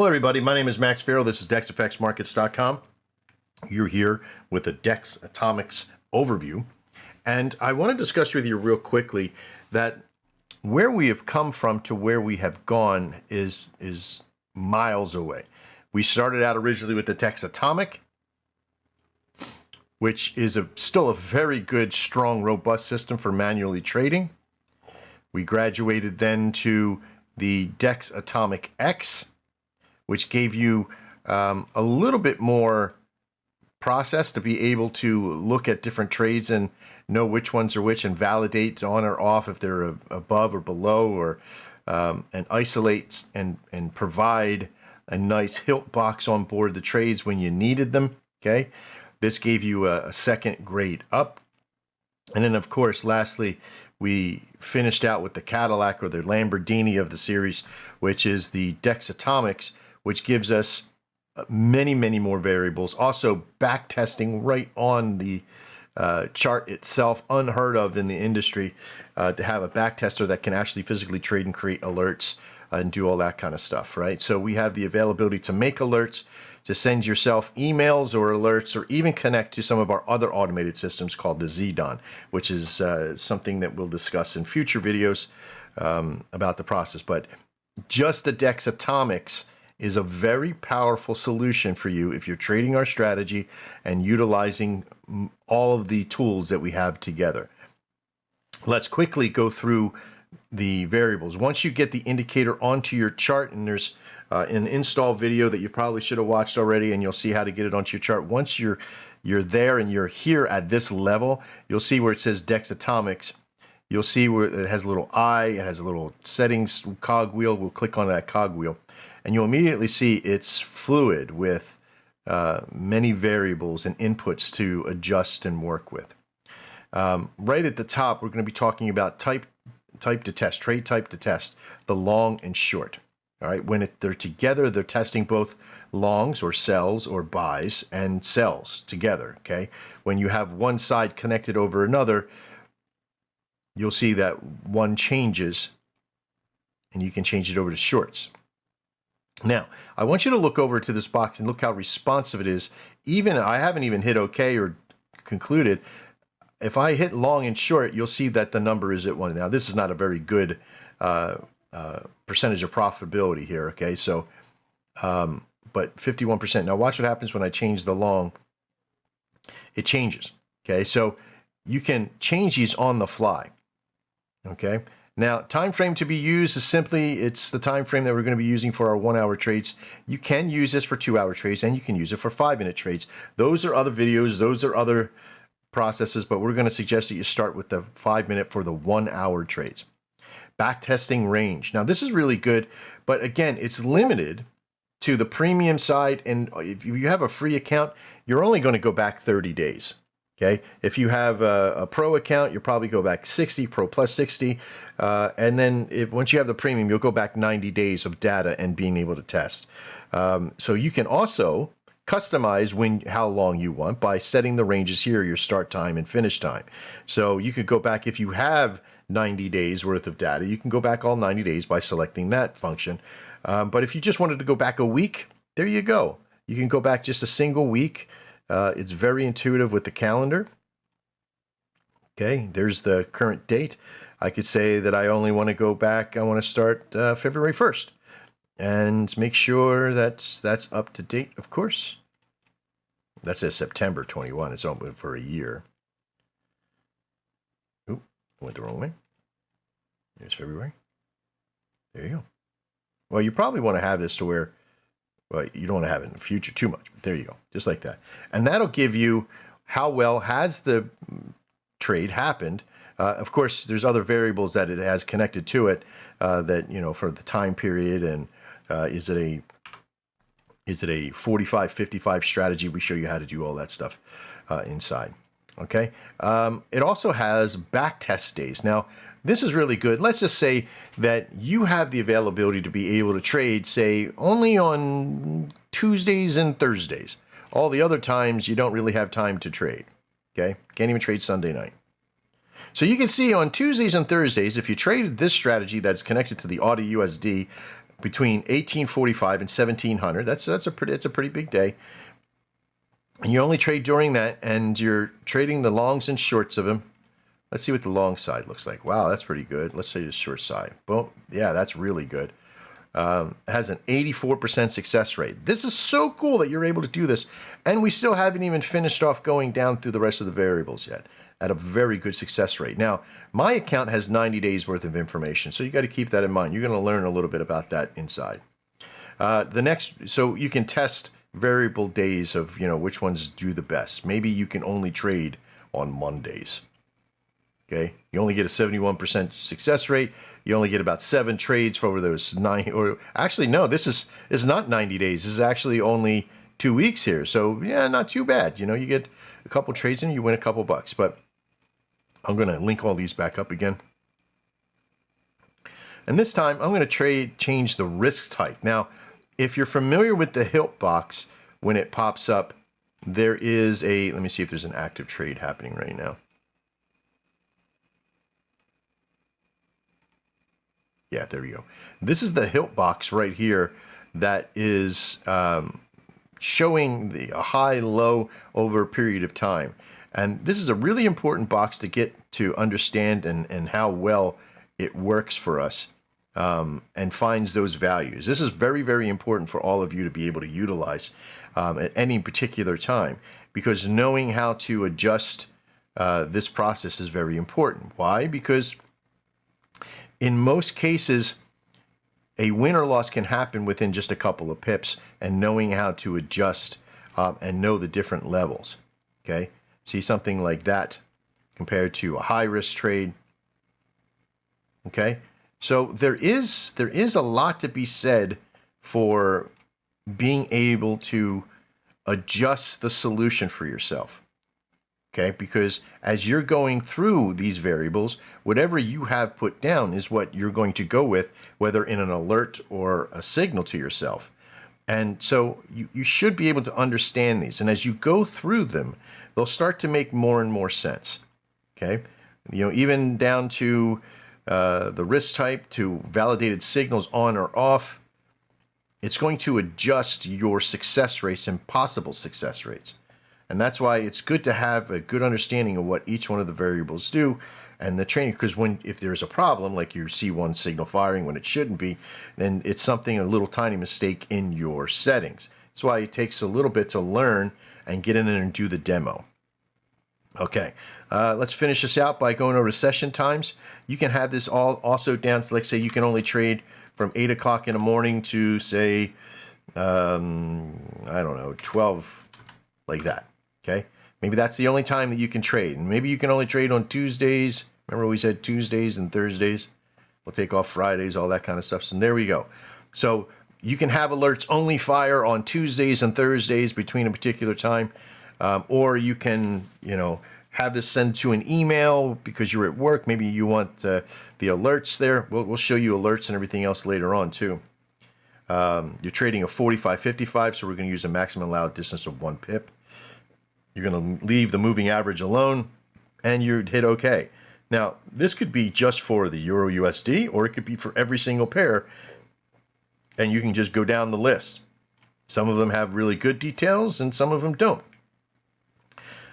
Hello, everybody. My name is Max Farrell. This is DexFXMarkets.com. You're here with the Dex AtomiX Overview. And I want to discuss with you real quickly that where we have come from to where we have gone is miles away. We started out originally with the Dex AtomiX, which is still a very good, strong, robust system for manually trading. We graduated then to the Dex AtomiX X, which gave you a little bit more process to be able to look at different trades and know which ones are which and validate on or off if they're above or below, or and isolate and provide a nice hilt box on board the trades when you needed them. Okay, this gave you a second grade up. And then, of course, lastly, we finished out with the Cadillac, or the Lamborghini of the series, which is the Dex AtomiX, which gives us many, many more variables. Also, back testing right on the chart itself, unheard of in the industry, to have a back tester that can actually physically trade and create alerts and do all that kind of stuff, right? So we have the availability to make alerts, to send yourself emails or alerts, or even connect to some of our other automated systems called the ZDON, which is something that we'll discuss in future videos about the process. But just the Dex AtomiX is a very powerful solution for you if you're trading our strategy and utilizing all of the tools that we have together. Let's quickly go through the variables. Once you get the indicator onto your chart, and there's an install video that you probably should have watched already, and you'll see how to get it onto your chart. Once you're there and you're here at this level, you'll see where it says Dex AtomiX. You'll see where it has a little eye, it has a little settings cogwheel. We'll click on that cogwheel, and you'll immediately see it's fluid with many variables and inputs to adjust and work with. Right at the top, we're going to be talking about type to test, trade type to test, the long and short. All right, when they're together, they're testing both longs or sells or buys and sells together. Okay, when you have one side connected over another, you'll see that one changes, and you can change it over to shorts. Now, I want you to look over to this box and look how responsive it is. Even I haven't even hit OK or concluded. If I hit long and short, you'll see that the number is at 1. Now, this is not a very good percentage of profitability here, okay? So, but 51%. Now, watch what happens when I change the long. It changes, okay? So you can change these on the fly, okay? Now, time frame to be used is simply, it's the time frame that we're going to be using for our 1-hour trades. You can use this for 2-hour trades, and you can use it for 5-minute trades. Those are other videos. Those are other processes, but we're going to suggest that you start with the 5-minute for the 1-hour trades. Backtesting range. Now, this is really good, but again, it's limited to the premium side, and if you have a free account, you're only going to go back 30 days. Okay, if you have a pro account, you'll probably go back 60, pro plus 60, and then once you have the premium, you'll go back 90 days of data and being able to test. So you can also customize how long you want by setting the ranges here, your start time and finish time. So you could go back, if you have 90 days worth of data, you can go back all 90 days by selecting that function. But if you just wanted to go back a week, there you go. You can go back just a single week. It's very intuitive with the calendar. Okay, there's the current date. I could say that I only want to go back, I want to start February 1st. And make sure that's up to date, of course. That says September 21. It's open for a year. Oop, went the wrong way. There's February. There you go. Well, you probably want to have this to where, well, you don't want to have it in the future too much, but there you go, just like that. And that'll give you how well has the trade happened. Of course, there's other variables that it has connected to it that, you know, for the time period, and is it a 45, 55 strategy? We show you how to do all that stuff inside. Okay. It also has back test days. Now, this is really good. Let's just say that you have the availability to be able to trade, say, only on Tuesdays and Thursdays. All the other times, you don't really have time to trade. Okay. Can't even trade Sunday night. So you can see on Tuesdays and Thursdays, if you traded this strategy that's connected to the AUD USD, between 1845 and 1700. That's a pretty big day. And you only trade during that, and you're trading the longs and shorts of them. Let's see what the long side looks like. Wow, that's pretty good. Let's say the short side. Boom. Yeah, that's really good. It has an 84% success rate. This is so cool that you're able to do this. And we still haven't even finished off going down through the rest of the variables yet at a very good success rate. Now, my account has 90 days worth of information, so you got to keep that in mind. You're going to learn a little bit about that inside. So you can test variable days of, which ones do the best. Maybe you can only trade on Mondays. Okay, you only get a 71% success rate. You only get about 7 trades for over those 9. Or actually, no, this is not 90 days. This is actually only 2 weeks here. So yeah, not too bad. You get a couple trades in, you win a couple bucks. But I'm going to link all these back up again. And this time, I'm going to change the risk type. Now, if you're familiar with the Hilt box, when it pops up, there is let me see if there's an active trade happening right now. Yeah, there we go. This is the Hilt box right here that is showing a high, low over a period of time. And this is a really important box to get to understand and how well it works for us and finds those values. This is very, very important for all of you to be able to utilize at any particular time, because knowing how to adjust this process is very important. Why? Because in most cases, a win or loss can happen within just a couple of pips, and knowing how to adjust and know the different levels. Okay, see something like that compared to a high risk trade. Okay, so there is a lot to be said for being able to adjust the solution for yourself. Okay, because as you're going through these variables, whatever you have put down is what you're going to go with, whether in an alert or a signal to yourself. And so you should be able to understand these. And as you go through them, they'll start to make more and more sense. Okay, even down to the risk type, to validated signals on or off, it's going to adjust your success rates and possible success rates. And that's why it's good to have a good understanding of what each one of the variables do and the training, because if there's a problem, like you see one signal firing when it shouldn't be, then it's something, a little tiny mistake in your settings. That's why it takes a little bit to learn and get in there and do the demo. Okay, let's finish this out by going over session times. You can have this all also down to, like, say, you can only trade from 8 o'clock in the morning to, say, I don't know, 12, like that. Okay, maybe that's the only time that you can trade. And maybe you can only trade on Tuesdays. Remember we said Tuesdays and Thursdays? We'll take off Fridays, all that kind of stuff. So there we go. So you can have alerts only fire on Tuesdays and Thursdays between a particular time. Or you can, have this sent to an email because you're at work. Maybe you want the alerts there. We'll show you alerts and everything else later on too. You're trading a 45-55, so we're going to use a maximum allowed distance of 1 pip. You're going to leave the moving average alone, and you'd hit OK. Now, this could be just for the Euro USD, or it could be for every single pair, and you can just go down the list. Some of them have really good details, and some of them don't.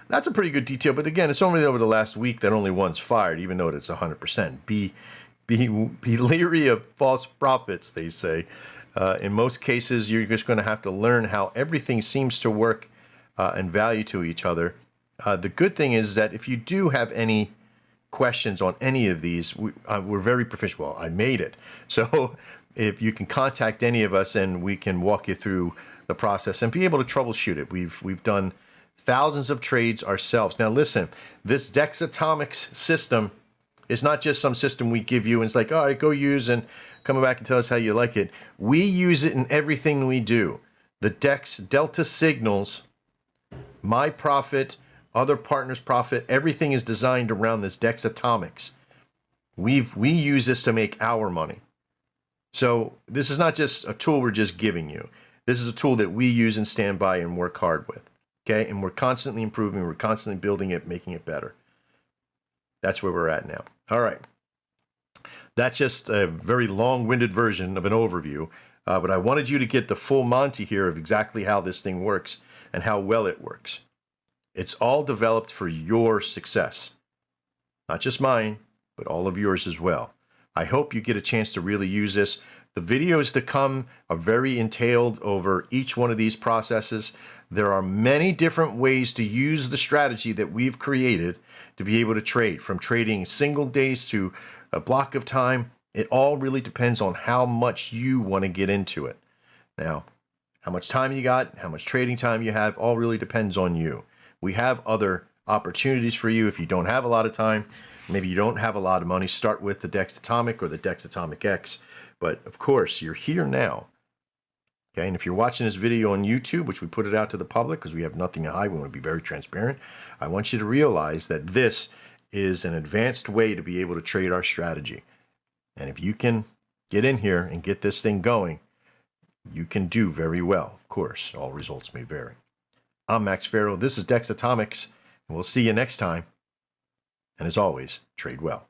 That's a pretty good detail, but again, it's only over the last week that only one's fired, even though it's 100%. Be leery of false prophets, they say. In most cases, you're just going to have to learn how everything seems to work and value to each other. The good thing is that if you do have any questions on any of these, we're very professional. Well, I made it. So if you can contact any of us and we can walk you through the process and be able to troubleshoot it. We've done thousands of trades ourselves. Now listen, this Dex AtomiX system is not just some system we give you and it's like, all right, go use and come back and tell us how you like it. We use it in everything we do. The Dex Delta signals, my profit, other partners' profit, everything is designed around this Dex AtomiX. We use this to make our money. So this is not just a tool we're just giving you. This is a tool that we use and stand by and work hard with. Okay, and we're constantly improving, we're constantly building it, making it better. That's where we're at now. All right. That's just a very long-winded version of an overview, but I wanted you to get the full Monty here of exactly how this thing works and how well it works. It's all developed for your success. Not just mine, but all of yours as well. I hope you get a chance to really use this. The videos to come are very entailed over each one of these processes. There are many different ways to use the strategy that we've created to be able to trade, from trading single days to a block of time. It all really depends on how much you want to get into it. Now, how much time you got, how much trading time you have, all really depends on you. We have other opportunities for you if you don't have a lot of time. Maybe you don't have a lot of money. Start with the Dex Atomic or the Dex AtomiX. But of course, you're here now. Okay, and if you're watching this video on YouTube, which we put it out to the public because we have nothing to hide, we want to be very transparent, I want you to realize that this is an advanced way to be able to trade our strategy. And if you can get in here and get this thing going, you can do very well. Of course, all results may vary. I'm Max Farrell. This is Dex AtomiX, and we'll see you next time. And as always, trade well.